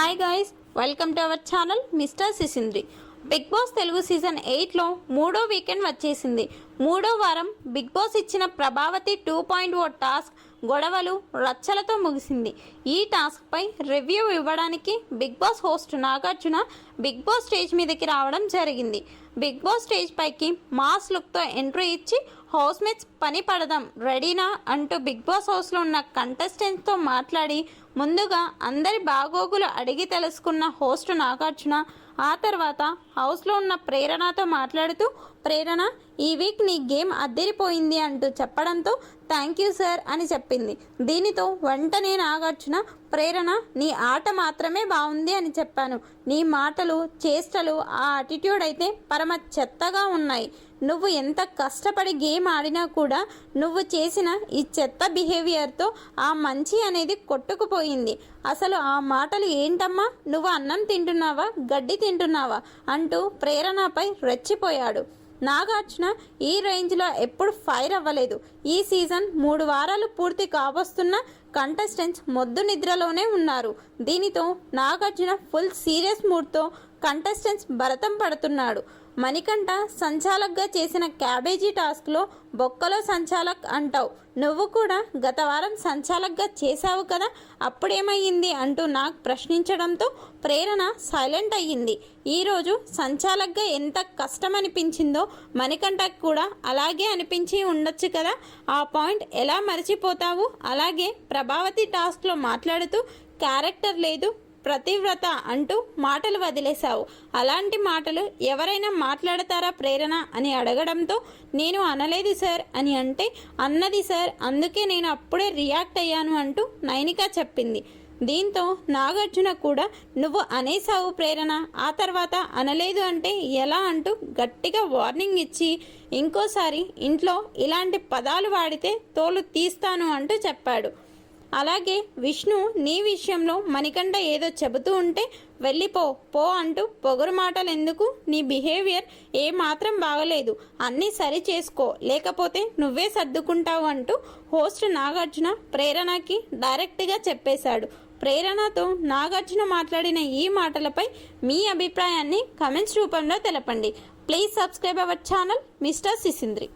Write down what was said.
Hi guys, welcome to our channel mister Sisindri. Big boss Telugu season 8లో మూడో weekend వచ్చేసింది. మూడో వారం బిగ్ బాస్ ఇచ్చిన ప్రభావతి 2.0 టాస్క్ గొడవలు రచ్చలతో ముగిసింది. ఈ టాస్క్పై రివ్యూ ఇవ్వడానికి Big Boss host Nagarjuna Big Boss stage మీదకి రావడం జరిగింది. బిగ్ బాస్ స్టేజ్ పైకి మాస్ లుక్తో ఎంట్రీ ఇచ్చి హౌస్మేట్స్ పని పడదాం రెడీనా అంటూ బిగ్ బాస్ హౌస్లో ఉన్న కంటెస్టెంట్స్తో మాట్లాడి ముందుగా అందరి బాగోగులు అడిగి తెలుసుకున్న హోస్ట్ నాగార్జున ఆ తర్వాత హౌస్లో ఉన్న ప్రేరణతో మాట్లాడుతూ, ప్రేరణ, ఈ వీక్ నీ గేమ్ అద్దరిపోయింది అంటూ చెప్పడంతో థ్యాంక్ యూ సార్ అని చెప్పింది. దీనితో వెంటనే నాగార్జున, ప్రేరణ, నీ ఆట మాత్రమే బాగుంది అని చెప్పాను. నీ మాటలు, చేష్టలు, ఆ అటిట్యూడ్ అయితే పరమ చెత్తగా ఉన్నాయి. నువ్వు ఎంత కష్టపడి గేమ్ ఆడినా కూడా నువ్వు చేసిన ఈ చెత్త బిహేవియర్తో ఆ మంచి అనేది కొట్టుకుపోయింది. అసలు ఆ మాటలు ఏంటమ్మా? నువ్వు అన్నం తింటున్నావా, గడ్డి తింటున్నావా అంటూ ప్రేరణపై రెచ్చిపోయాడు. నాగార్జున ఈ రేంజ్లో ఎప్పుడు ఫైర్ అవ్వలేదు. ఈ సీజన్ 3 వారాలు పూర్తి కాబోస్తున్న కంటెస్టెంట్స్ మొద్దు నిద్రలోనే ఉన్నారు. దీనితో నాగార్జున ఫుల్ సీరియస్ మూడ్తో కంటెస్టెంట్స్ భరతం పడుతున్నాడు. మణికంఠ సంచాలక్గా చేసిన క్యాబేజీ టాస్క్లో బొక్కలో సంచాలక్ అంటావు, నువ్వు కూడా గత వారం సంచాలక్గా చేశావు కదా, అప్పుడేమయ్యింది అంటూ నాకు ప్రశ్నించడంతో ప్రేరణ సైలెంట్ అయ్యింది. ఈరోజు సంచాలక్గా ఎంత కష్టమనిపించిందో మణికంఠకు కూడా అలాగే అనిపించి ఉండొచ్చు కదా, ఆ పాయింట్ ఎలా మర్చిపోతావు? అలాగే ప్రభావతి టాస్క్లో మాట్లాడుతూ క్యారెక్టర్ లేదు, ప్రతివ్రత అంటూ మాటలు వదిలేశావు. అలాంటి మాటలు ఎవరైనా మాట్లాడతారా ప్రేరణ అని అడగడంతో నేను అనలేదు సార్ అని అంటే, అన్నది సార్, అందుకే నేను అప్పుడే రియాక్ట్ అయ్యాను అంటూ నైనిక చెప్పింది. దీంతో నాగార్జున కూడా నువ్వు అనేసావు ప్రేరణ, ఆ తర్వాత అనలేదు అంటే ఎలా అంటూ గట్టిగా వార్నింగ్ ఇచ్చి ఇంకోసారి ఇంట్లో ఇలాంటి పదాలు వాడితే తోలు తీస్తాను అంటూ చెప్పాడు. అలాగే విష్ణు నీ విషయంలో మణికంఠ ఏదో చెబుతూ ఉంటే వెళ్ళిపో పో అంటూ పొగరు మాటలు ఎందుకు, నీ బిహేవియర్ ఏమాత్రం బాగలేదు, అన్నీ సరి చేసుకో లేకపోతే నువ్వే సర్దుకుంటావు అంటూ హోస్ట్ నాగార్జున ప్రేరణకి డైరెక్ట్గా చెప్పేశాడు. ప్రేరణతో నాగార్జున మాట్లాడిన ఈ మాటలపై మీ అభిప్రాయాన్ని కమెంట్స్ రూపంలో తెలపండి. Please subscribe our channel mister సిసింద్రి.